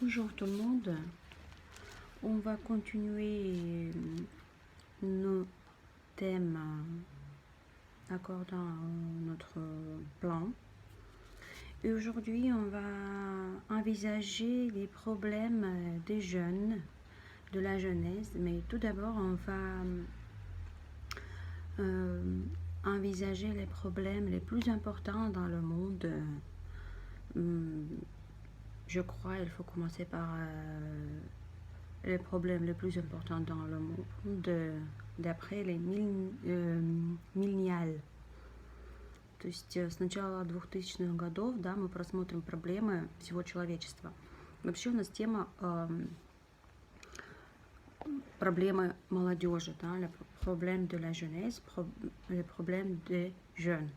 Bonjour tout le monde, on va continuer nos thèmes accordant notre plan. Et aujourd'hui, on va envisager les problèmes des jeunes, de la jeunesse. Mais tout d'abord, on va envisager les problèmes les plus importants dans le monde. Je crois qu'il faut commencer par les problèmes les plus importants dans le monde d'après les millennials. То есть с начала 2000-х годов, да, мы просмотрим проблемы всего человечества. Вообще у нас тема проблемы молодежи, да, les problèmes de la jeunesse, les problèmes des jeunes.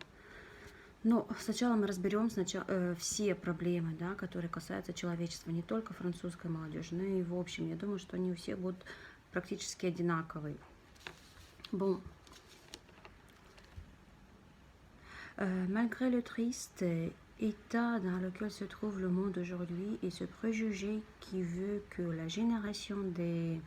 Но сначала мы разберем все проблемы, да, которые касаются человечества, не только французской молодежи, но и в общем. Я думаю, что они у всех будут практически одинаковые. Bon. Malgré le triste état dans lequel se trouve le monde aujourd'hui et ce préjugé qui veut que la génération des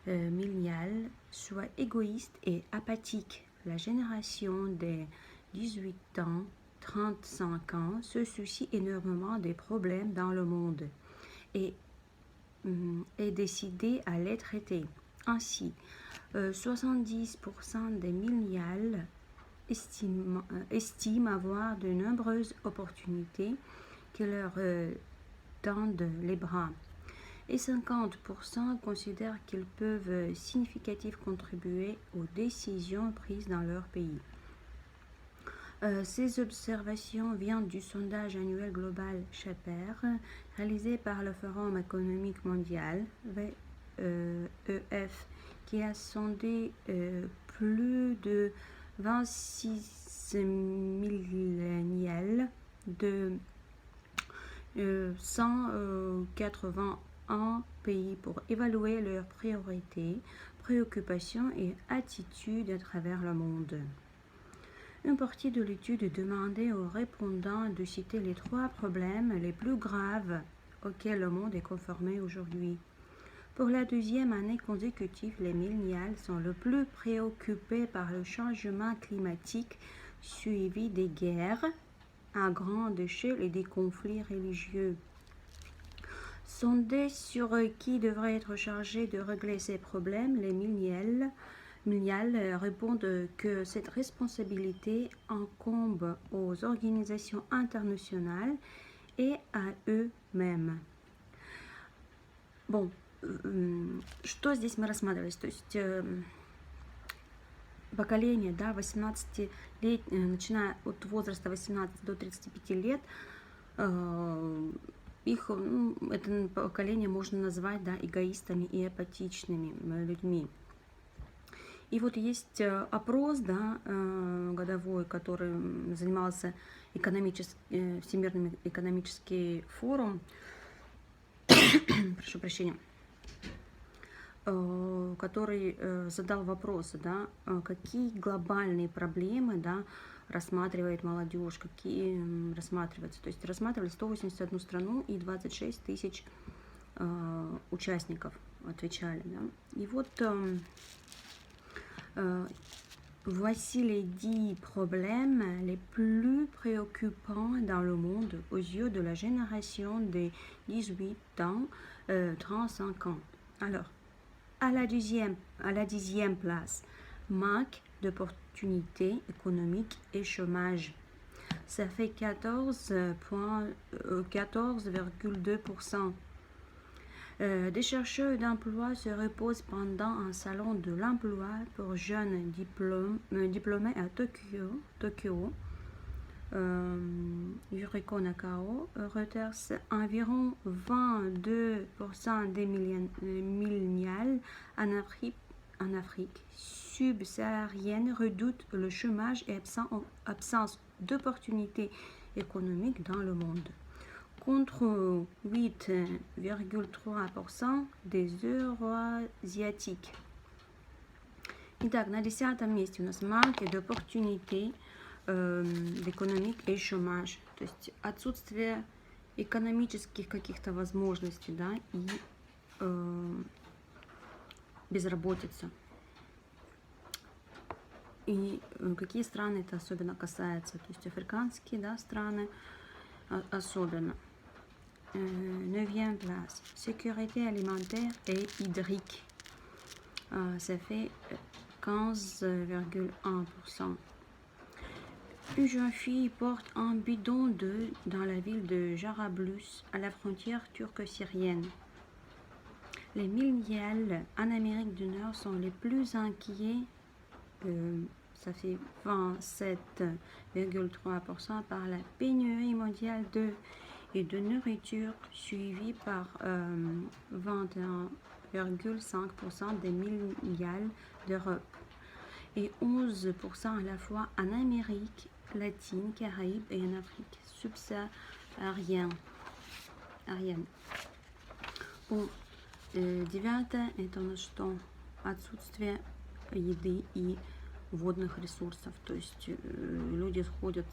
millennials soit égoïste et apathique, la génération des 18 ans, 35 ans se soucie énormément des problèmes dans le monde et est décidée à les traiter. Ainsi, 70% des millennials estiment avoir de nombreuses opportunités qui leur tendent les bras et 50% considèrent qu'ils peuvent significativement contribuer aux décisions prises dans leur pays. Ces observations viennent du sondage annuel global Shaper réalisé par le Forum économique mondial (WEF) qui a sondé plus de 26 millennials de 181 pays pour évaluer leurs priorités, préoccupations et attitudes à travers le monde. Une partie de l'étude demandait aux répondants de citer les 3 problèmes les plus graves auxquels le monde est confronté aujourd'hui. Pour la 2e année consécutive, les millennials sont le plus préoccupés par le changement climatique suivi des guerres à grande échelle et des conflits religieux. Sondés sur qui devrait être chargé de régler ces problèmes, les millennials répondent que cette responsabilité incombe aux organisations internationales et à eux-mêmes. Bon, что здесь мы рассматривали? То есть поколение, да, 18 лет, начиная от возраста 18 до 35 лет, их, это поколение можно назвать, да, эгоистами и апатичными людьми. И вот есть опрос, да, годовой, который занимался Всемирный экономический форум, прошу прощения, который задал вопросы, да, какие глобальные проблемы, да, рассматривает молодежь, какие рассматриваются. То есть рассматривали 181 страну и 26 тысяч участников отвечали. Да. И вот voici les 10 problèmes les plus préoccupants dans le monde aux yeux de la génération des 18 ans, 35 ans. Alors, à la 10e place, manque d'opportunités économiques et chômage. Ça fait 14,2%. Des chercheurs d'emploi se reposent pendant un salon de l'emploi pour jeunes diplômés à Tokyo, Yuriko Nakao, Reuters, environ 22% des millennials en Afrique subsaharienne redoutent le chômage et absence d'opportunités économiques dans le monde, contre 8,3% des Euro-asiatiques. Итак, на 10-м месте у нас manque d'opportunités économiques et chômage, то есть отсутствие экономических каких-то возможностей, да, и безработица. И какие страны это особенно касается, то есть африканские, да, страны особенно. 9e place, sécurité alimentaire et hydrique. Ça fait 15,1%. Une jeune fille porte un bidon d'eau dans la ville de Jarablus, à la frontière turco-syrienne. Les millénials en Amérique du Nord sont les plus inquiets, ça fait 27,3% par la pénurie mondiale d'eau et de nourriture, suivie par 21,5% des millénials d'Europe et 11% à la fois en Amérique latine, Caraïbes et en Afrique subsaharienne. Bon, девятое – это на что? Отсутствие еды и водных ресурсов. То есть люди сходят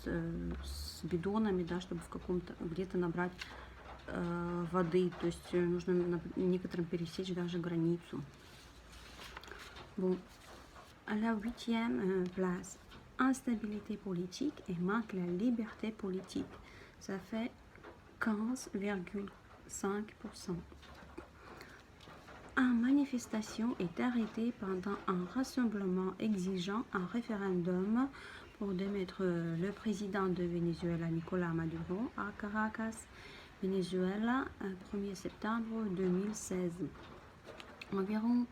с бидонами, да, чтобы в каком-то где-то набрать воды. То есть нужно некоторым пересечь даже границу. Bon, à la 8e place, instabilité politique et manque la liberté politique. Ça fait 15,5%. Un manifestation est arrêté pendant un rassemblement exigeant un référendum pour démettre le président de Venezuela, Nicolás Maduro, à Caracas, Venezuela, 1er septembre 2016. Environ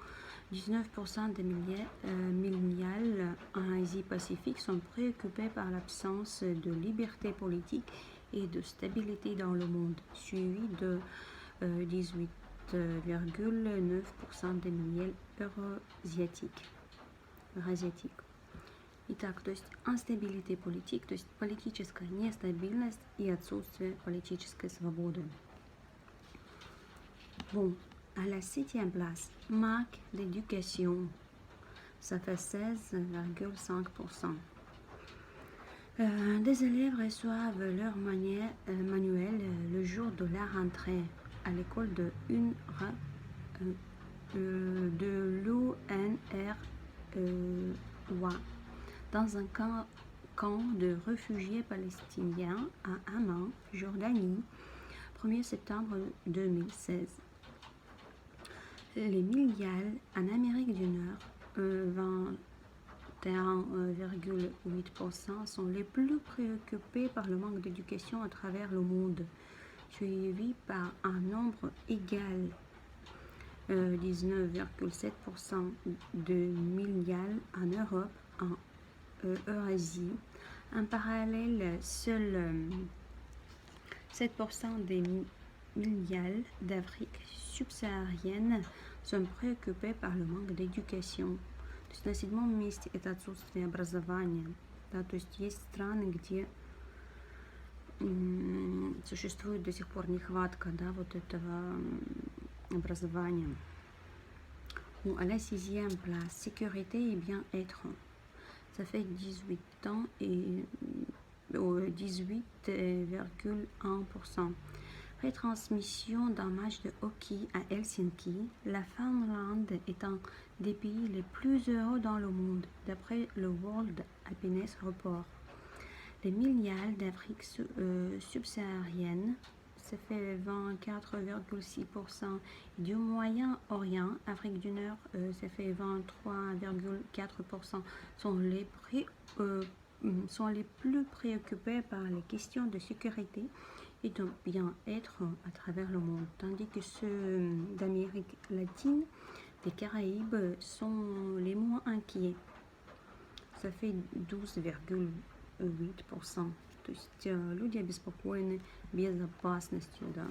19% des millénials en Asie-Pacifique sont préoccupés par l'absence de liberté politique et de stabilité dans le monde, suivi de 18,9% des millénials eurasiatiques. Итак, то есть instabilité politique, то есть политическая нестабильность и отсутствие политической свободы. Bon, à la 7e place, manque d'éducation, ça fait 16,5%. Des élèves reçoivent leur manuel le jour de la rentrée à l'école de l'UNRWA dans un camp de réfugiés palestiniens à Amman, Jordanie, 1er septembre 2016. Les millénials en Amérique du Nord, 21,8%, sont les plus préoccupés par le manque d'éducation à travers le monde, suivi par un nombre égal, 19,7% de millénials en Europe, en Eurasie. En parallèle, seuls 7% des millénials d'Afrique subsaharienne sont préoccupés par le manque d'éducation. То есть на 7-м месте это отсутствие образования. Да, то есть есть страны, где существует до сих пор нехватка, да, вот этого образования. Bon, à la 6e place, sécurité et bien-être. Ça fait 18 ans et 18,1%. Retransmission d'un match de hockey à Helsinki, la Finlande est un des pays les plus heureux dans le monde, d'après le World Happiness Report. Les millénials d'Afrique subsaharienne, ça fait 24,6%. Du Moyen-Orient, Afrique du Nord, ça fait 23,4%. Sont les plus préoccupés par les questions de sécurité et de bien-être à travers le monde, tandis que ceux d'Amérique latine, des Caraïbes, sont les moins inquiets. Ça fait 12,8%. То есть люди обеспокоены безопасностью, да.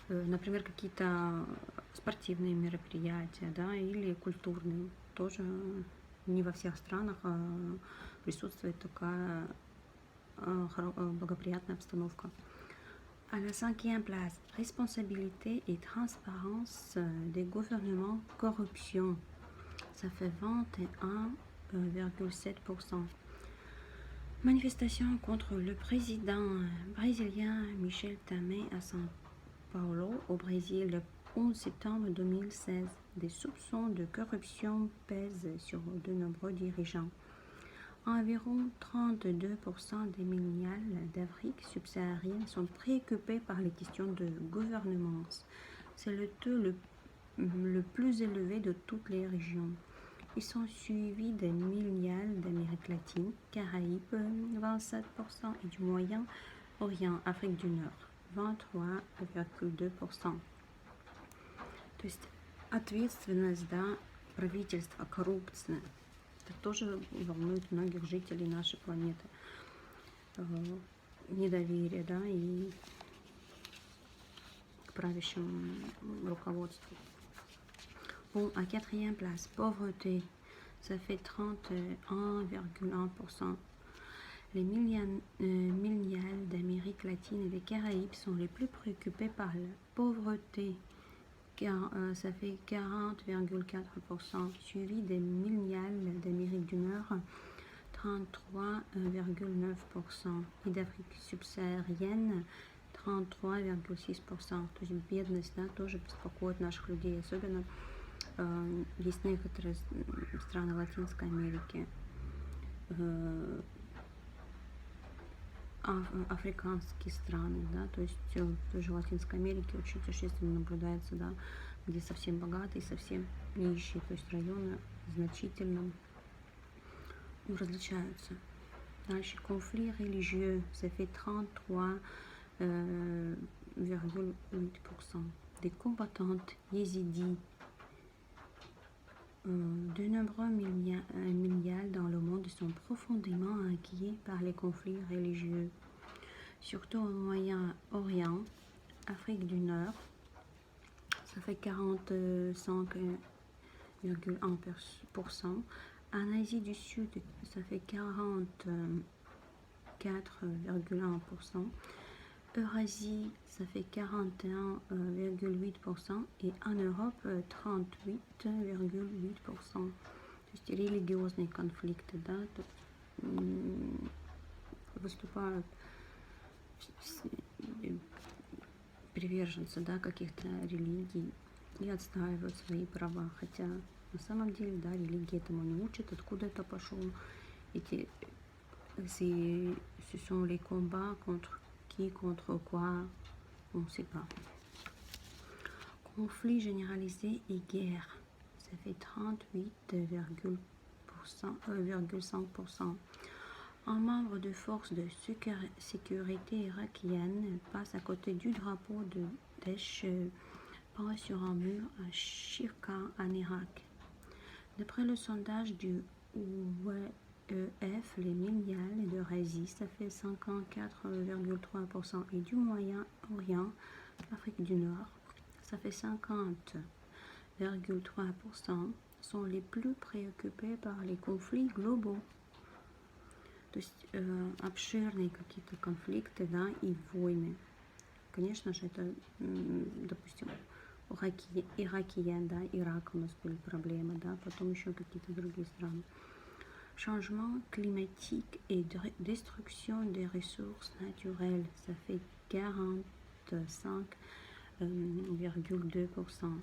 Например, какие-то спортивные мероприятия, да, или культурные. Тоже не во всех странах присутствует такая благоприятная обстановка. À la 5e place, responsabilité et transparence des gouvernements, corruption. Ça fait 21,7%. Manifestation contre le président brésilien Michel Temer à São Paulo, au Brésil, le 11 septembre 2016. Des soupçons de corruption pèsent sur de nombreux dirigeants. Environ 32% des millénials d'Afrique subsaharienne sont préoccupés par les questions de gouvernance. C'est le taux le plus élevé de toutes les régions. Ils sont suivis des millénials d'Amérique latine, Caraïbes, 27%, et du Moyen-Orient, Африка du Нord, 23,2%. То есть ответственность, да, правительства, коррупция, это тоже волнует многих жителей нашей планеты. Недоверие, да, и к правящему руководству. Bon, à quatrième place, pauvreté, ça fait 31,1%. Les millénials d'Amérique latine et des Caraïbes sont les plus préoccupés par la pauvreté, car ça fait 40,4%, suivi des millénials d'Amérique du Nord, 33,9%, и d'Afrique subsaharienne, 33,6%. То есть бедность, да, тоже беспокоит наших людей, особенно есть некоторые страны Латинской Америки, африканские страны, да, то есть в той же Латинской Америке очень существенно наблюдается, да, где совсем богатые, совсем нищие, то есть районы значительно различаются. Дальше, conflit religieux, ça fait 33,8%. Des combattantes yézidis. De nombreux millénials dans le monde sont profondément inquiets par les conflits religieux, surtout au Moyen-Orient, Afrique du Nord, ça fait 45,1%, en Asie du Sud, ça fait 44,1%, Eurasie, ça fait 41,8%, et en Europe, 38,8%. То есть религиозные конфликты, да, выступают приверженцы, да, каких-то религий и отстаивают свои права, хотя на самом деле, да, религия этому не учит, откуда это пошло, ce sont les combats contre qui, contre quoi, on ne sait pas. Conflit généralisé et guerre, ça fait 38,5%. Un membre de force de sécurité irakienne passe à côté du drapeau de Daesh peint sur un mur à Shirka en Irak. D'après le sondage du WEF, les millénials d'Eurasie, ça fait 54,3%, et du Moyen-Orient, Afrique du Nord, ça fait 50,3%, sont les plus préoccupés par les conflits globaux. То есть обширные какие-то конфликты, да, и войны. Конечно же, это, допустим, иракиян, да, Ирак у нас были проблемы, да, потом еще какие-то другие страны. Changement climatique et destruction des ressources naturelles, ça fait 45,2%.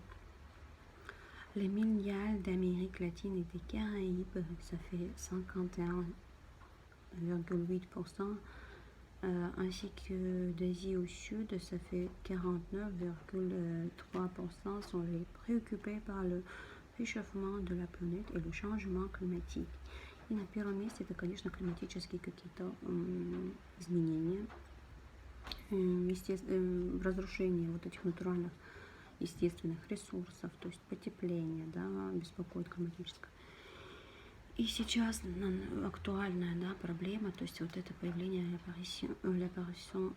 Les millénials d'Amérique latine et des Caraïbes, ça fait 51,8%, ainsi que d'Asie au Sud, ça fait 49,3%, sont les préoccupés par le réchauffement de la planète et le changement climatique. И на первом месте это, конечно, климатические какие-то изменения, разрушение вот этих натуральных естественных ресурсов, то есть потепление, да, беспокоит климатическое. И сейчас актуальная, да, проблема, то есть вот это появление, l'apparition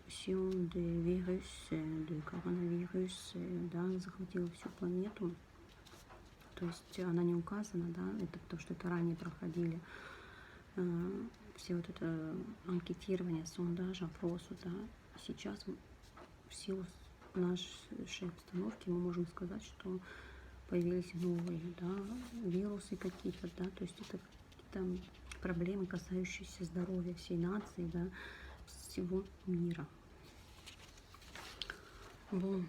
de virus, de коронавирус, да, захватила всю планету. То есть она не указана, да, это потому что это ранее проходили все вот это анкетирование, сондаж, опросы, да. Сейчас в силу нашей обстановки мы можем сказать, что появились новые, да, вирусы какие-то, да, то есть это какие-то проблемы, касающиеся здоровья всей нации, да, всего мира. Вот.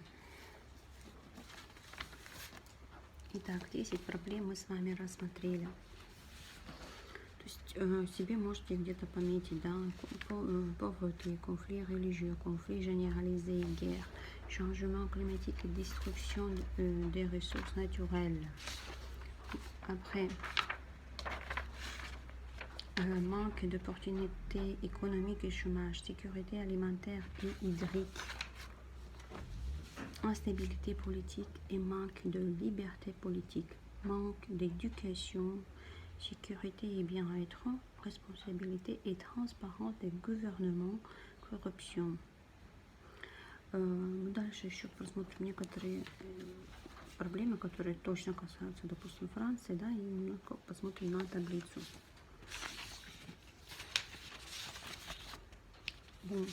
Итак, 10 проблем мы с вами рассмотрели. То есть себе можете где-то пометить, да, pauvreté, conflit religieux, conflit généralisé, guerre, changement climatique et destruction des ressources naturelles. Après, manque d'opportunités économiques et chômage, sécurité alimentaire et hydrique, instabilité politique et manque de liberté politique, manque d'éducation, sécurité et bien-être, responsabilité et transparence des gouvernements, коррупtion. Мы дальше еще просмотрим некоторые проблемы, которые точно касаются, допустим, Франции, да, и немного посмотрим на таблицу. Bon.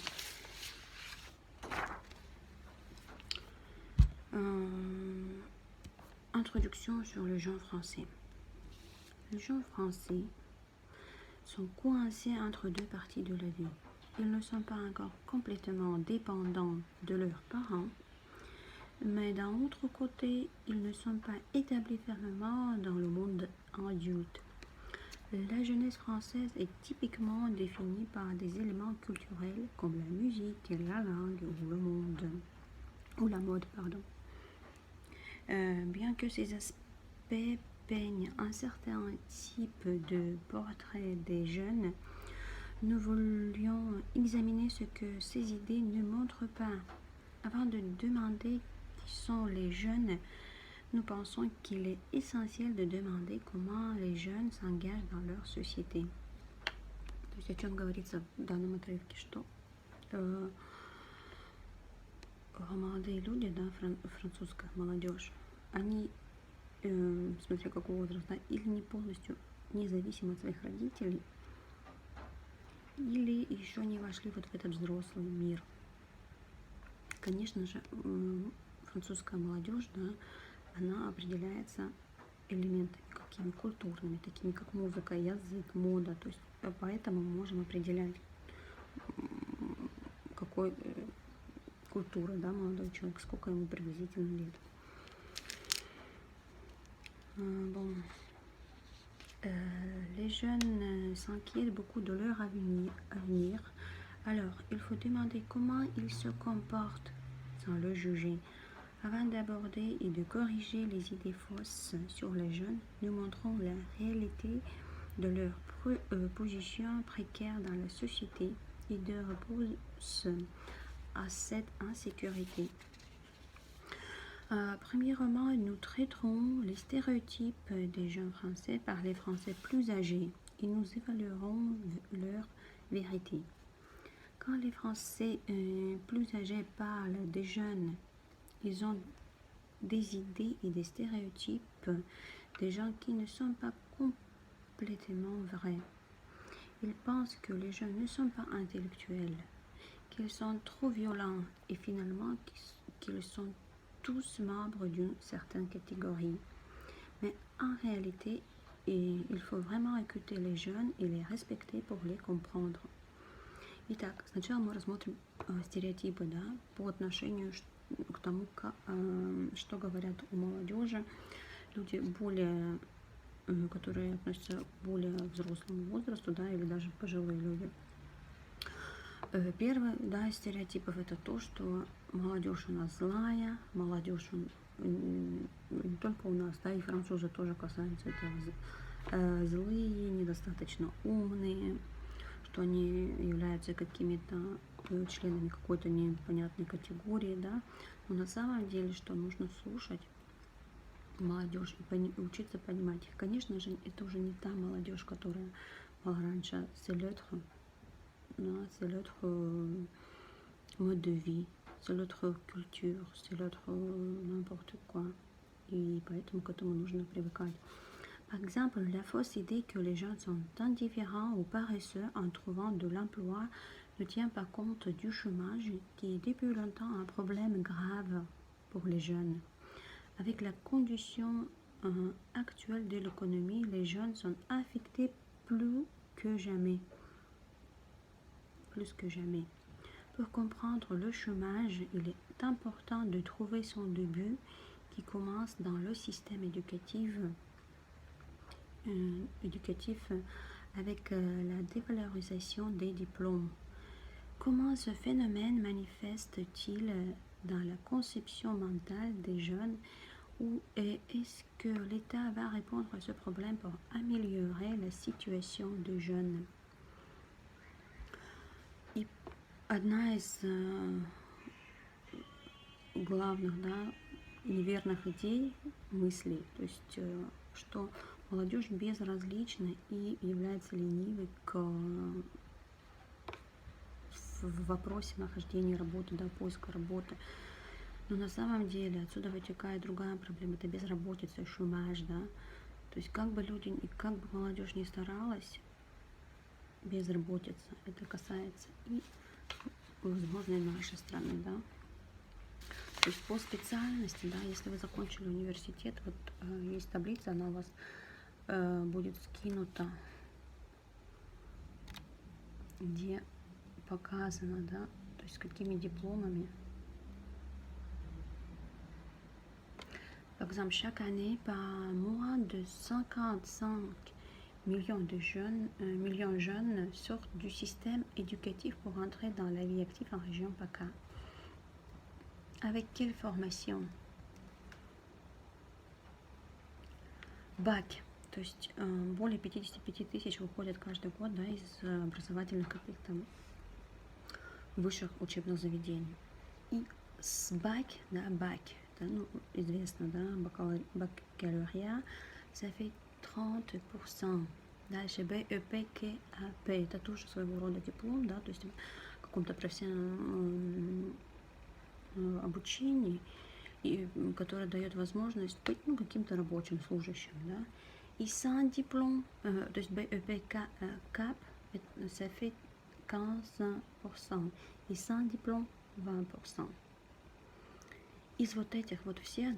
Introduction sur le genre français. Les gens français sont coincés entre deux parties de la vie. Ils ne sont pas encore complètement dépendants de leurs parents, mais d'un autre côté, ils ne sont pas établis fermement dans le monde adulte. La jeunesse française est typiquement définie par des éléments culturels comme la musique, la langue ou le monde, ou la mode, pardon. Bien que ces aspects peignent un certain type de portrait des jeunes, nous voulions examiner ce que ces idées ne montrent pas. Avant de demander qui sont les jeunes, nous pensons qu'il est essentiel de demander comment les jeunes s'engagent dans leur société. То есть о чем говорится в данном отрывке, что молодые люди, да, французская молодежь, они, смотря какого возраста, или не полностью независимы от своих родителей, или еще не вошли вот в этот взрослый мир. Конечно же, французская молодежь, да, она определяется элементами какими культурными, такими как музыка, язык, мода. То есть поэтому мы можем определять, какой культуры, да, молодой человек, сколько ему приблизительно лет. Bon. Les jeunes s'inquiètent beaucoup de leur avenir. Alors, il faut demander comment ils se comportent sans le juger. Avant d'aborder et de corriger les idées fausses sur les jeunes, nous montrons la réalité de leur position précaire dans la société et de réponse à cette insécurité. Premièrement, nous traiterons les stéréotypes des jeunes français par les Français plus âgés et nous évaluerons leur vérité. Quand les Français plus âgés parlent des jeunes, ils ont des idées et des stéréotypes des gens qui ne sont pas complètement vrais. Ils pensent que les jeunes ne sont pas intellectuels, qu'ils sont trop violents et finalement qu'ils sont tous membres d'une certaine catégorie. Mais en réalité, il faut vraiment écouter les jeunes и les respecter pour les comprendre. Итак, сначала мы рассмотрим стереотипы, да, по отношению к тому, что говорят у молодежи люди более, которые относятся к более взрослому возрасту, да, или даже пожилые люди. Первый, да, из стереотипов это то, что молодежь у нас злая, молодежь не только у нас, да, и французы тоже касаются этого, злые, недостаточно умные, что они являются какими-то членами какой-то непонятной категории, да, но на самом деле, что нужно слушать молодежь и учиться понимать их. Конечно же, это уже не та молодежь, которая была раньше, c'est l'autre mode de vie, c'est l'autre culture, c'est l'autre n'importe quoi, et поэтому к этому нужно привыкать. Par exemple, la fausse idée que les jeunes sont indifférents ou paresseux en trouvant de l'emploi ne tient pas compte du chômage qui est depuis longtemps un problème grave pour les jeunes. Avec la condition actuelle de l'économie, les jeunes sont affectés plus que jamais. Plus que jamais. Pour comprendre le chômage, il est important de trouver son début qui commence dans le système éducatif avec la dévalorisation des diplômes. Comment ce phénomène manifeste-t-il dans la conception mentale des jeunes ou est-ce que l'État va répondre à ce problème pour améliorer la situation des jeunes? И одна из главных, неверных идей, мыслей, то есть, что молодежь безразлична и является ленивой в вопросе нахождения работы, поиска работы. Но на самом деле отсюда вытекает другая проблема, это безработица, шумаж, То есть как бы люди, как бы молодежь не старалась, безработица, это касается и, возможно, и нашей страны, То есть по специальности, если вы закончили университет, вот есть таблица, она у вас будет скинута, где показано, то есть с какими дипломами. Par exemple, chaque année, par moins de 55 millions de jeunes sortent du système éducatif pour entrer dans la vie active en région PACA. Avec quelle formation? БАК, то есть более 55 тысяч выходят каждый год из образовательных каких-то высших учебных заведений. И с БАК, БАК, это известно, бакалавриат, ça fait 30%. Дальше БЭП, КАП, это тоже своего рода диплом, то есть в каком-то профессиональном обучении, которое дает возможность быть каким-то рабочим служащим, И sans диплом, то есть БЭП, КАП, ça fait 15%, и sans диплом 20%. Из вот этих вот всех,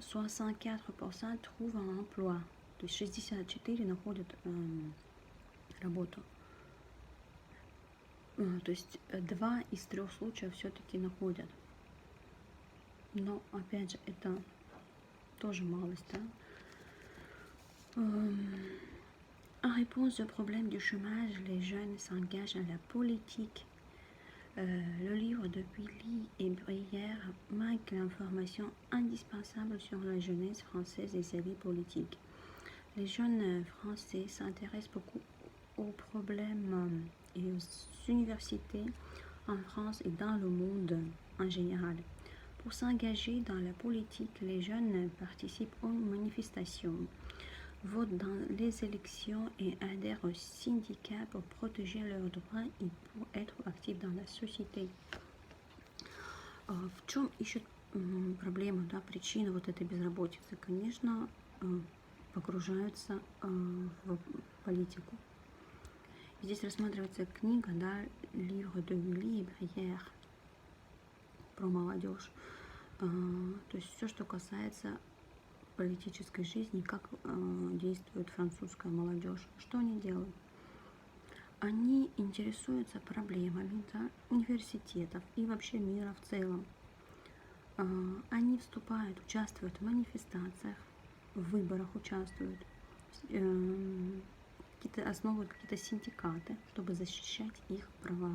64% trouvent un emploi, то есть 64 находят работу. То есть 2 из 3 случаев все-таки находят. Но, опять же, это тоже малость, En réponse au problème du chômage, les jeunes s'engagent dans la politique. Le livre de Willy et Brière manque l'information indispensable sur la jeunesse française et sa vie politique. Les jeunes français s'intéressent beaucoup aux problèmes et aux universités en France et dans le monde en général. Pour s'engager dans la politique, les jeunes participent aux manifestations, votent dans les élections et adhèrent aux syndicats pour protéger leurs droits et pour être actifs dans la société. В чем ищут проблему, причину вот этой безработицы? Конечно, погружаются в политику. Здесь рассматривается книга, livre de Willy et Brière про молодежь. То есть все, что касается политической жизни, как действует французская молодежь, что они делают. Они интересуются проблемами университетов и вообще мира в целом. Они вступают, участвуют в манифестациях, в выборах участвуют, основывают какие-то синдикаты, чтобы защищать их права.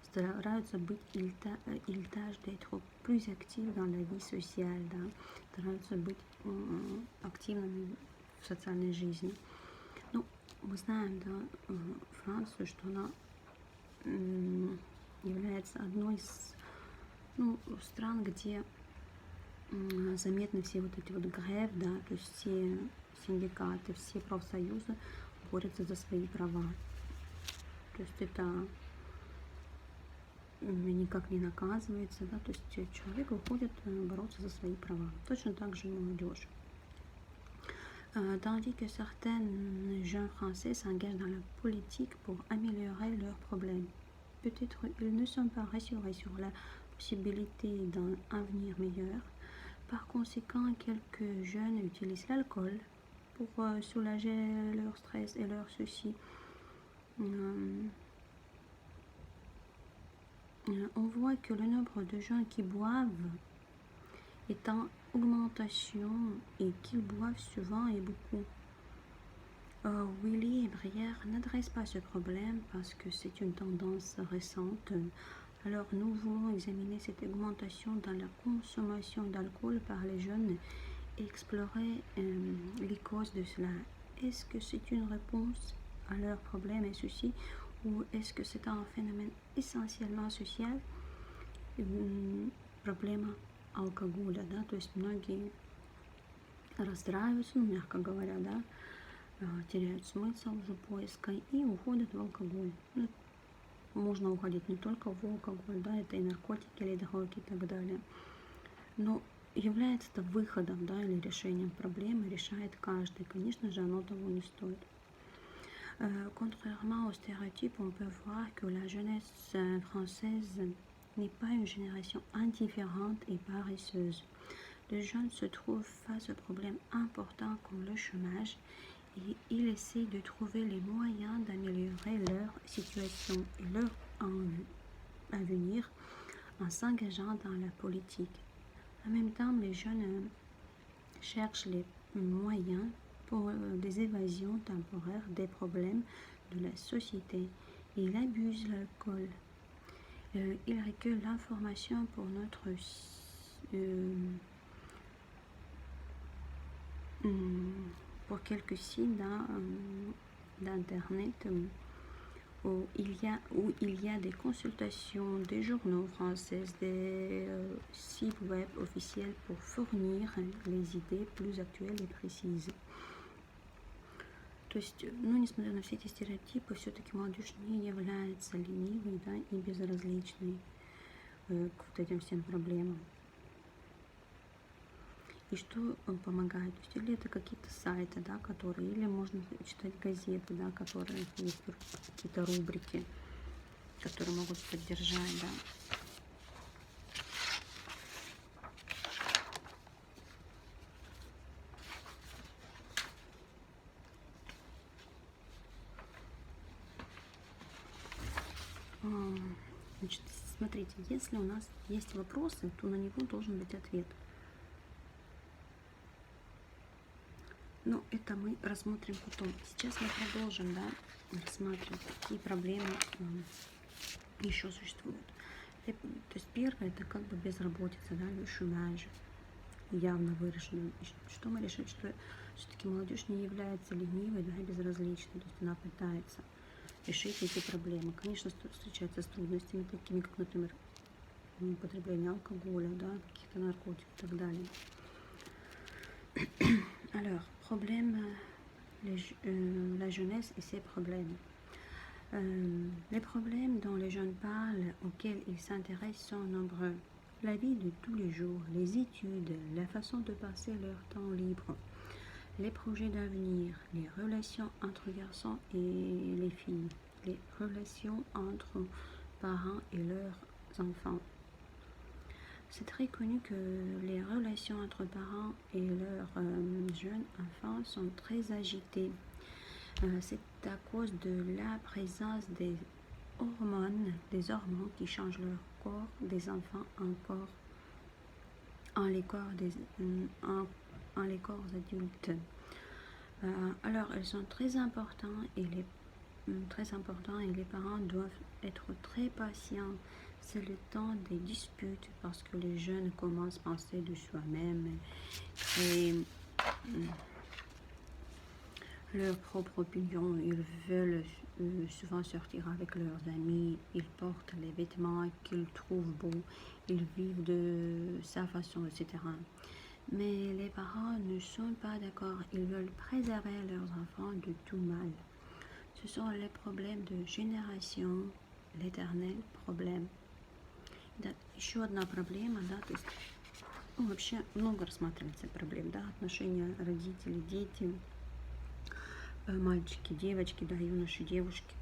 Стараются быть, ils tâchent d'être plus actifs dans la vie sociale, стараются быть активными в социальной жизни. Ну, мы знаем, Францию, что она является одной из стран, где заметны все вот эти вот греф, то есть все синдикаты, все профсоюзы борются за свои права. То есть это никак не наказывается, то есть человек выходит бороться за свои права. Точно так же и молодежь. Tandis que certains jeunes français s'engagent dans la politique pour améliorer leurs problèmes. Peut-être ils ne sont pas rassurés sur la possibilité d'un avenir meilleur. Par conséquent, quelques jeunes utilisent l'alcool pour soulager leur stress et leurs soucis. on voit que le nombre de gens qui boivent est en augmentation et qu'ils boivent souvent et beaucoup. Willy et Brière n'adressent pas ce problème parce que c'est une tendance récente. Alors nous voulons examiner cette augmentation dans la consommation d'alcool par les jeunes et explorer les causes de cela. Est-ce que c'est une réponse à leurs problèmes et soucis ou est-ce que c'est un phénomène essentiellement social? Проблема алкоголя, да, то есть многие расстраиваются, ну, мягко говоря, да, теряют смысл уже поиска и уходят в алкоголь. Ну, можно уходить не только в алкоголь, да, это и наркотики, или droги и так далее. Но является это выходом, да, или решением проблемы, решает каждый. Конечно же, оно того не стоит. Contrairement aux stéréotypes, on peut voir que la jeunesse française n'est pas une génération indifférente et paresseuse. Les jeunes se trouvent face aux problèmes importants comme le chômage et ils essaient de trouver les moyens d'améliorer leur situation et leur avenir en s'engageant dans la politique. En même temps, les jeunes cherchent les moyens pour des évasions temporaires des problèmes de la société. Il abuse l'alcool. Il recueille l'information pour notre pour quelques sites d'internet où il y a des consultations des journaux français, des sites web officiels pour fournir les idées plus actuelles et précises. То есть, ну, несмотря на все эти стереотипы, все-таки молодежь не является ленивой, да, и безразличной к вот этим всем проблемам. И что помогает? То есть, или это какие-то сайты, да, которые, или можно читать газеты, да, которые есть какие-то рубрики, которые могут поддержать, да. Значит, смотрите, если у нас есть вопросы, то на него должен быть ответ. Но это мы рассмотрим потом. Сейчас мы продолжим, да, рассматривать, какие проблемы еще существуют. То есть первое, это как бы безработица, да, le chômage, явно выраженная. Что мы решили, что все-таки молодежь не является ленивой, да, и безразличной, то есть она пытается решить эти проблемы. Конечно, встречается с трудностями, такими как, например, употребление алкоголя, да, каких-то наркотиков и так далее. Alors, problème, la jeunesse et ses problèmes. Les problèmes dont les jeunes parlent, auxquels ils s'intéressent, sont nombreux. La vie de tous les jours, les études, la façon de passer leur temps libre, les projets d'avenir, les relations entre garçons et les filles, les relations entre parents et leurs enfants. C'est très connu que les relations entre parents et leurs jeunes enfants sont très agitées. C'est à cause de la présence des hormones qui changent leur corps des enfants en les corps adultes. Alors, elles sont très importantes et les parents doivent être très patients. C'est le temps des disputes parce que les jeunes commencent à penser de soi-même et leur propre opinion. Ils veulent souvent sortir avec leurs amis, ils portent les vêtements qu'ils trouvent beaux, ils vivent de sa façon, etc. Mais les parents ne sont pas d'accord, ils veulent préserver leurs enfants de tout mal. Ce sont les problèmes de génération, l'éternel problème. Да, еще одна проблема, да, то есть, ну, вообще много рассматривается проблем, да, отношения родителей, дети, мальчики, девочки, да, юноши, девушки,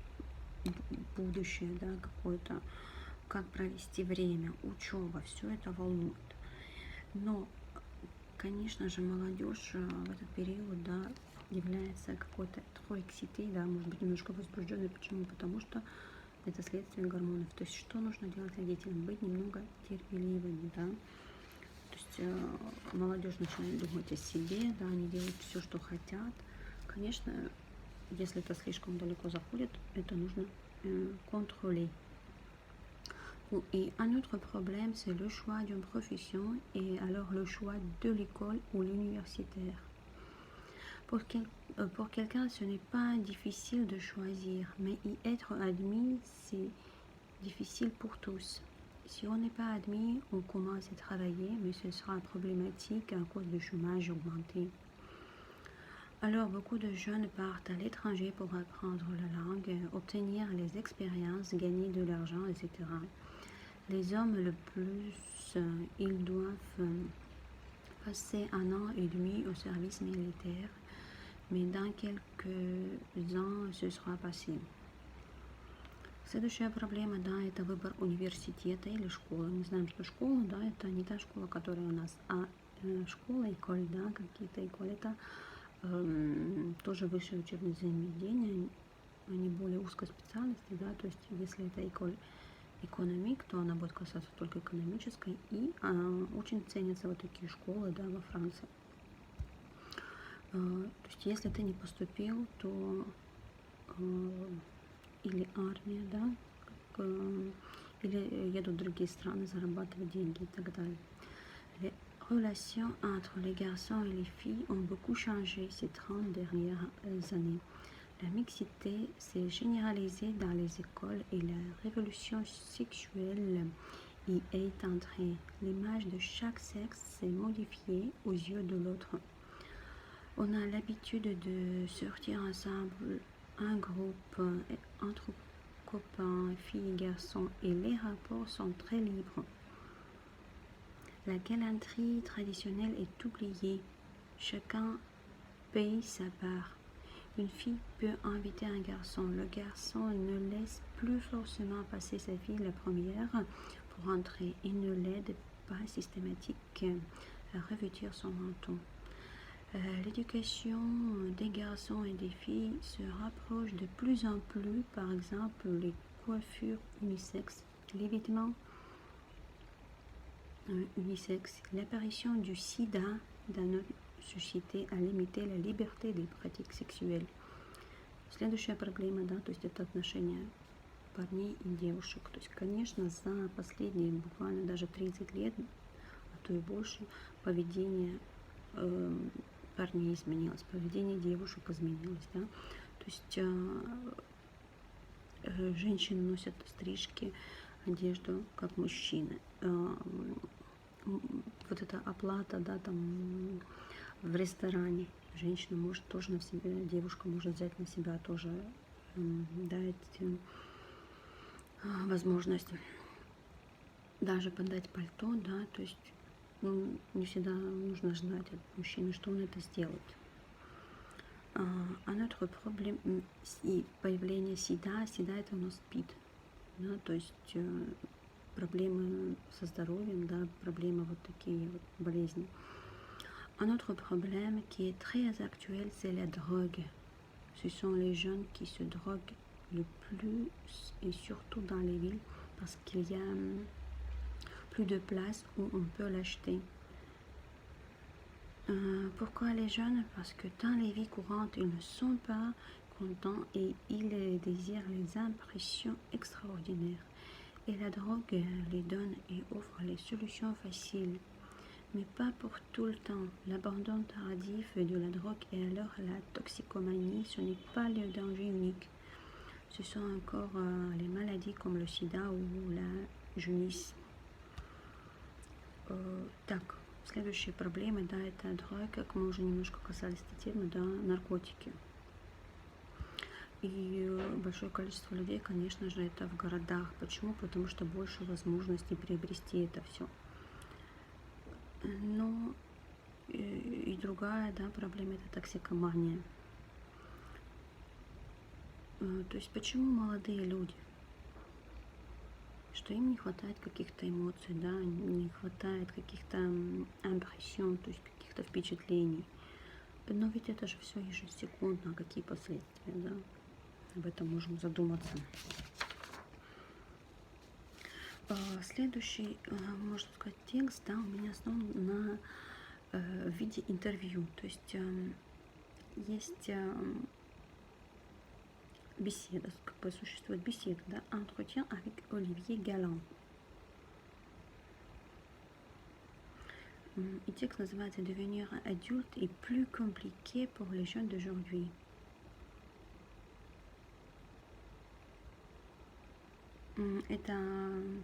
будущее, да, какое-то, как провести время, учеба, все это волнует. Но, конечно же, молодежь в этот период, да, является какой-то trop excité, да, может быть немножко возбужденной. Почему? Потому что это следствие гормонов. То есть что нужно делать родителям? Быть немного терпеливыми, да. То есть молодежь начинает думать о себе, да, они делают все, что хотят. Конечно, если это слишком далеко заходит, это нужно contrôler. Et un autre problème, c'est le choix d'une profession et alors le choix de l'école ou l'universitaire. Pour quelqu'un, ce n'est pas difficile de choisir, mais y être admis, c'est difficile pour tous. Si on n'est pas admis, on commence à travailler, mais ce sera problématique à cause du chômage augmenté. Alors, beaucoup de jeunes partent à l'étranger pour apprendre la langue, obtenir les expériences, gagner de l'argent, etc. Les hommes, le plus, ils doivent passer 1 an et demi au service militaire, mais dans quelques ans, ce sera passé. Следующая проблема, да, это выбор университета или школы. Мы знаем, что школа, да, это не та школа, которая у нас, а школа, эколь, да, какие-то эколь, это тоже высшее учебное заведение, они более узкой специальности, да, то есть если это эколь экономик, то она будет касаться только экономической, и очень ценятся вот такие школы, да, во Франции. То есть если ты не поступил, то или армия, да, или едут в другие страны зарабатывать деньги и так далее. Les relations entre les garçons et les filles ont beaucoup changé ces 30 dernières années. La mixité s'est généralisée dans les écoles et la révolution sexuelle y est entrée. L'image de chaque sexe s'est modifiée aux yeux de l'autre. On a l'habitude de sortir ensemble, un groupe entre copains, filles et garçons, et les rapports sont très libres. La galanterie traditionnelle est oubliée. Chacun paye sa part. Une fille peut inviter un garçon. Le garçon ne laisse plus forcément passer sa fille la première pour entrer et ne l'aide pas systématiquement à revêtir son manteau. L'éducation des garçons et des filles se rapproche de plus en plus, par exemple les coiffures unisexes, les vêtements unisexes. L'apparition du sida dans notre société a limité la liberté des pratiques sexuelles. Следующая проблема, да, то есть это отношения парней и девушек. То есть, конечно, за последние буквально даже 30 лет, а то и больше, поведение парней изменилось, поведение девушек изменилось, да. То есть женщины носят стрижки, одежду, как мужчины. Вот эта оплата, да, там в ресторане. Женщина может тоже на себя, девушка может взять на себя тоже, дать возможность даже подать пальто, да, то есть не всегда нужно ждать от мужчины, что он это сделает. Un autre problème, появление СИДа, СИДа это у нас СПИД, да, то есть проблемы со здоровьем, да, проблемы вот такие вот болезни. Un autre problème qui est très actuel, c'est la drogue. Ce sont les jeunes qui se droguent le plus et surtout dans les villes parce qu'il y a plus de place où on peut l'acheter. Pourquoi les jeunes? Parce que dans les vies courantes, ils ne sont pas contents et ils désirent les impressions extraordinaires. Et la drogue les donne et offre les solutions faciles. Mais pas pour tout le temps. L'abandon tardif de la drogue et alors la toxicomanie, ce n'est pas le danger unique. Ce sont encore les maladies comme le sida ou la jaunisse. Так, следующие проблемы, да, это дрог, как мы уже немножко касались этой темы, да, наркотики. И большое количество людей, конечно же, это в городах. Почему? Потому что больше возможностей приобрести это все. Но и другая, да, проблема — это токсикомания. То есть почему молодые люди, что им не хватает каких-то эмоций, да, не хватает каких-то импрессий, то есть каких-то впечатлений. Но ведь это же все ежесекундно, какие последствия, да? Об этом можем задуматься. Следующий, можно сказать, текст, да, у меня основан на в виде интервью. То есть есть беседа, как бы существует беседа, да, entretien avec Olivier Galland. Et текст называется «Devenir adulte est plus compliqué pour les jeunes d'aujourd'hui». Это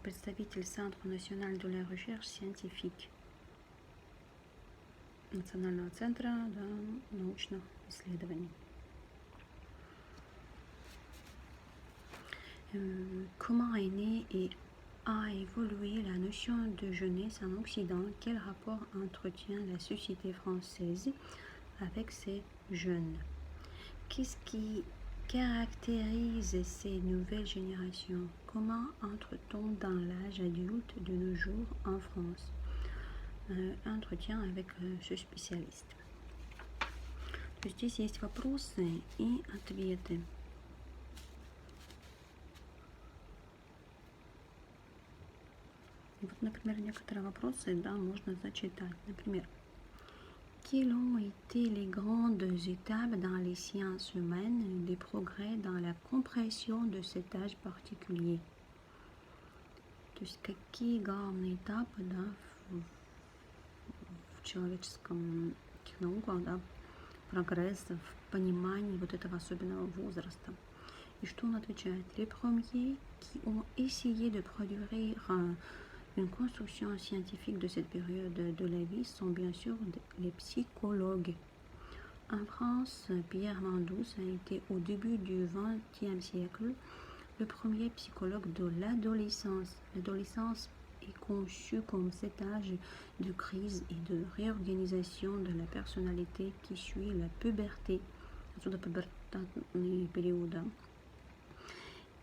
представитель Центра национального de la recherche scientifique, Национального центра, да, научных исследований. Comment est née et a évolué la notion de jeunesse en Occident? Quel rapport entretient la société française avec ces jeunes? Qu'est-ce qui caractérise ces nouvelles générations? Comment entre-t-on dans l'âge adulte de nos jours en France? Entretien avec ce spécialiste. То есть здесь есть вопросы и ответы. Вот, например, некоторые вопросы, да, можно зачитать. Например, quelles ont été les grandes étapes dans les sciences humaines, les progrès dans la compréhension de cet âge particulier? То есть какие главные этапы, да, в человеческом науках, да, прогресса, в понимании вот этого особенного возраста? Et что он отвечает? Les premiers qui ont essayé de produire une construction scientifique de cette période de la vie sont bien sûr les psychologues. En France, Pierre Mendous a été au début du XXe siècle le premier psychologue de l'adolescence. L'adolescence est conçue comme cet âge de crise et de réorganisation de la personnalité qui suit la puberté. Отсюда пубертатный период.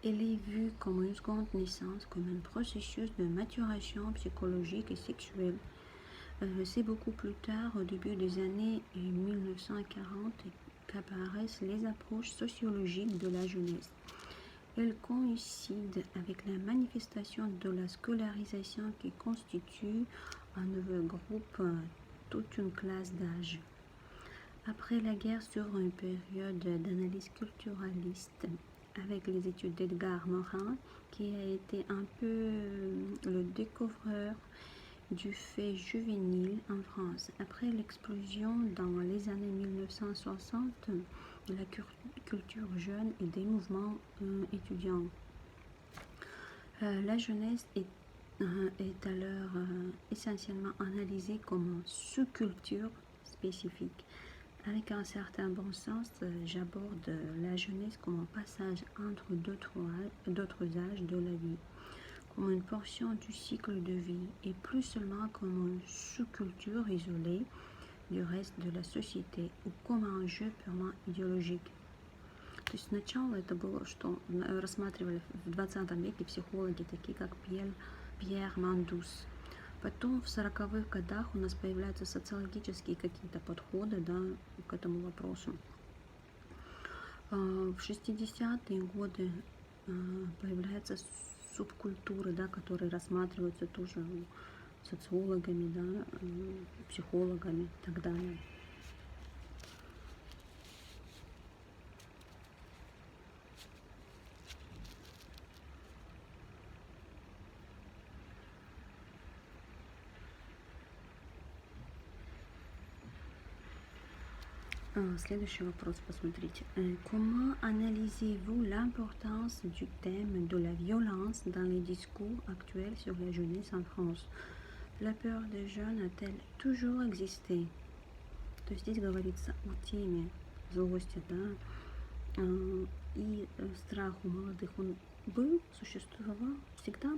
Elle est vue comme une seconde naissance, comme un processus de maturation psychologique et sexuelle. C'est beaucoup plus tard, au début des années 1940, qu'apparaissent les approches sociologiques de la jeunesse. Elles coïncident avec la manifestation de la scolarisation qui constitue un nouveau groupe, toute une classe d'âge. Après la guerre s'ouvre une période d'analyse culturaliste avec les études d'Edgar Morin, qui a été un peu le découvreur du fait juvénile en France. Après l'explosion dans les années 1960 de la culture jeune et des mouvements étudiants, la jeunesse est alors essentiellement analysée comme une sous-culture spécifique. Avec un certain bon sens, j'aborde la jeunesse comme un passage entre d'autres âges de la vie, comme une portion du cycle de vie, et plus seulement comme une sous-culture isolée du reste de la société, ou comme un jeu purement idéologique. То есть сначала это было, что рассматривали в 20 веке психологи, такие как Пьер Мандус. Потом в 40-х годах у нас появляются социологические какие-то подходы, да, к этому вопросу. В 60-е годы появляются субкультуры, да, которые рассматриваются тоже социологами, да, психологами и так далее. Следующий вопрос, посмотрите. Comment analysez-vous l'importance du thème de la violence dans les discours actuels sur la jeunesse en France? La peur des jeunes a-t-elle toujours existé? То есть здесь говорится о теме злости, да, и страх у молодых, он был, существовал всегда.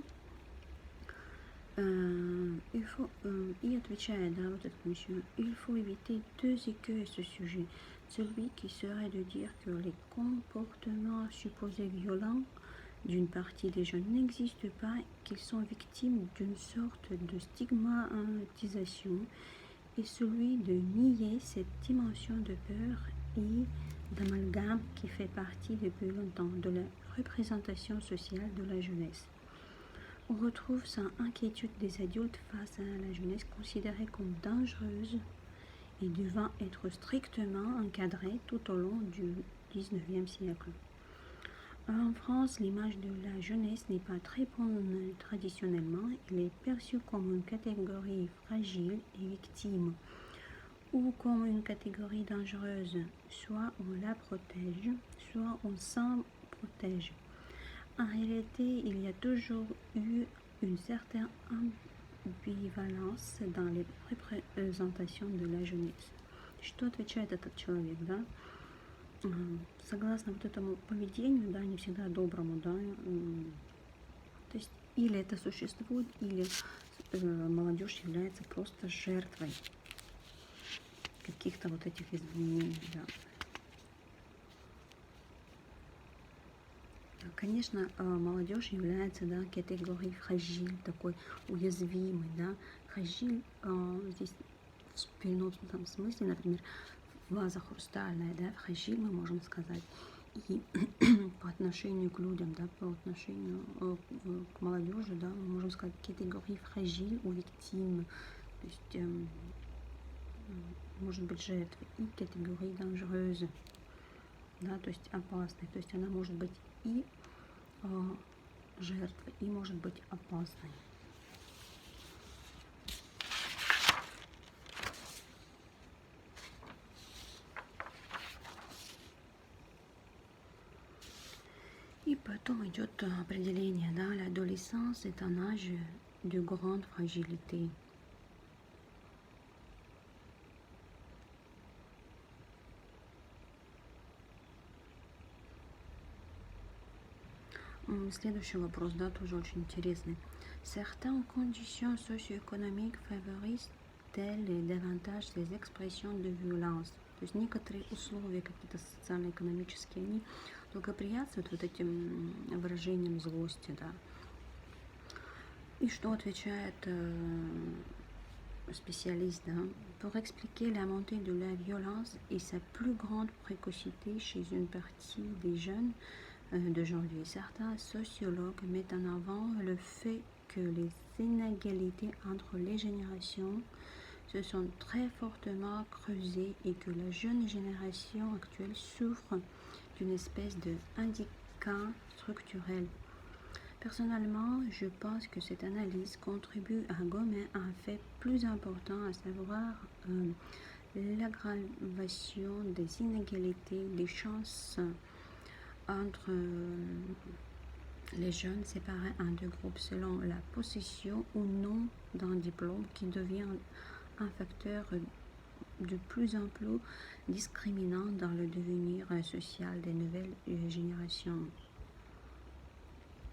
И отвечает, да, вот этот monsieur, il faut éviter deux écueils à ce sujet. Celui qui serait de dire que les comportements supposés violents d'une partie des jeunes n'existent pas, qu'ils sont victimes d'une sorte de stigmatisation est celui de nier cette dimension de peur et d'amalgame qui fait partie depuis longtemps de la représentation sociale de la jeunesse. On retrouve sans inquiétude des adultes face à la jeunesse considérée comme dangereuse et devant être strictement encadrée tout au long du XIXe siècle. En France, l'image de la jeunesse n'est pas très bonne traditionnellement. Elle est perçue comme une catégorie fragile et victime, ou comme une catégorie dangereuse. Soit on la protège, soit on s'en protège. En réalité, il y a toujours eu une certaine амбиваланс dans les représentations de la jeunesse. Что отвечает этот человек, да? Согласно вот этому поведению, да, не всегда доброму, да, то есть или это существует, или молодежь является просто жертвой каких-то вот этих изменений, да. Конечно, молодежь является, да, категорией фрагиль, такой уязвимой, да. Фрагиль здесь в переносном смысле, например, ваза хрустальная, да, фрагиль мы можем сказать. И по отношению к людям, да, по отношению к молодежи, да, мы можем сказать категории фрагиль ou victime, то есть может быть жертвой, и категории dangereuse, да, то есть опасной, то есть она может быть и жертвой, и может быть опасной. И потом идет определение, да, l'adolescence est un âge de grande fragilité. Следующий вопрос, да, тоже очень интересный. Certaines conditions socio-économiques favorisent-elles davantage les expressions de violence? То есть некоторые условия, какие-то социально-экономические, они благоприятствуют вот этим выражениям злости, да. И что отвечает spécialiste, hein, pour expliquer la montée de la violence et sa plus grande précocité chez une partie des jeunes d'aujourd'hui. Certains sociologues mettent en avant le fait que les inégalités entre les générations se sont très fortement creusées et que la jeune génération actuelle souffre d'une espèce de handicap structurel. Personnellement, je pense que cette analyse contribue à gommer un fait plus important, à savoir l'aggravation des inégalités, des chances entre les jeunes séparés en deux groupes selon la possession ou non d'un diplôme qui devient un facteur de plus en plus discriminant dans le devenir social des nouvelles générations.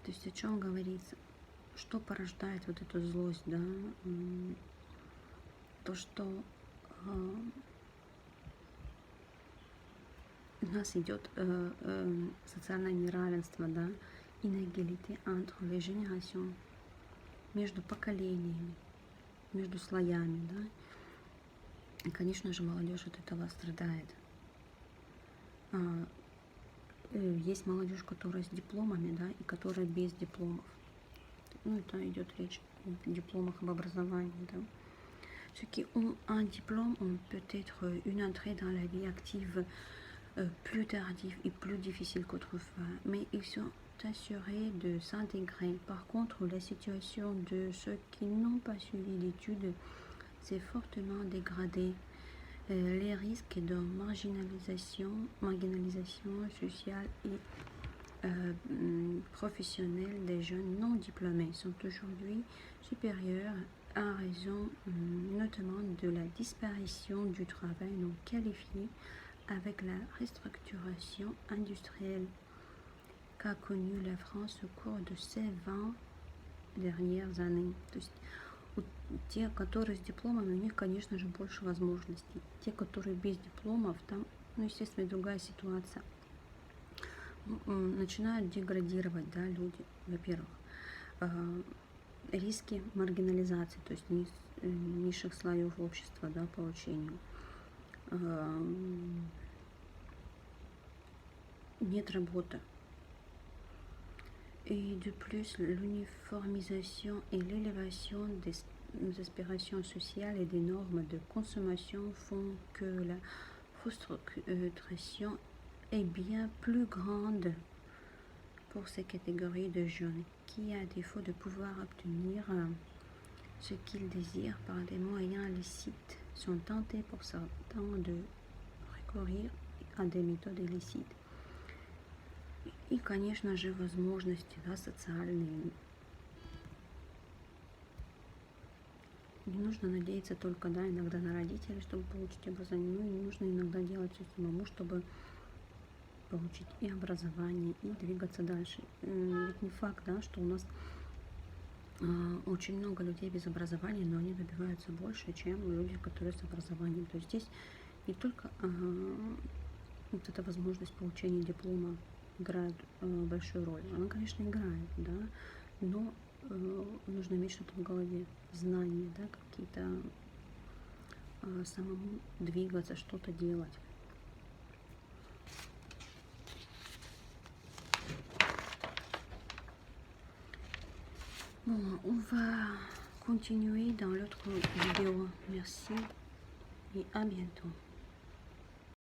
То есть о чем говорится, что порождает вот эту злость, да, то, что у нас идет социальное неравенство, да, inégalité entre les générations, между поколениями, между слоями, да, и, конечно же, молодежь от этого страдает. Есть молодежь, которая с дипломами, да, и которая без дипломов. Ну, это идет речь о дипломах об образовании, да. Ceux qui ont un diplôme ont peut-être une entrée dans la vie active plus tardive et plus difficile qu'autrefois, mais ils sont assurés de s'intégrer. Par contre, la situation de ceux qui n'ont pas suivi l'étude s'est fortement dégradée. Les risques de marginalisation sociale et professionnelle des jeunes non diplômés sont aujourd'hui supérieurs en raison notamment de la disparition du travail non qualifié avec la restructuration industrielle qu'a connue la France au cours de ces 20 dernières années. То есть те, которые с дипломами, у них, конечно же, больше возможностей. Те, которые без дипломов, там, ну, естественно, другая ситуация. Начинают деградировать, да, люди, во-первых. риски маргинализации, то есть низших слоев общества, да, по учению. Нет работы. Et de plus, l'uniformisation et l'élévation des aspirations sociales et des normes de consommation font que la frustration est bien plus grande pour ces catégories de jeunes qui, à défaut de pouvoir obtenir ce qu'ils désirent par des moyens licites, sont tentés pour certains de recourir à des méthodes illicites. И, конечно же, возможности, да, социальные. Не нужно надеяться только, да, иногда на родителей, чтобы получить образование, но и нужно иногда делать все самому, чтобы получить и образование, и двигаться дальше. Ведь не факт, да, что у нас очень много людей без образования, но они добиваются больше, чем люди, которые с образованием. То есть здесь не только вот эта возможность получения диплома играет большую роль. Она, конечно, играет, да, но нужно иметь что-то в голове, знания, да, какие-то, самому двигаться, что-то делать. Bon, on va continuer dans l'autre vidéo. Merci et à bientôt.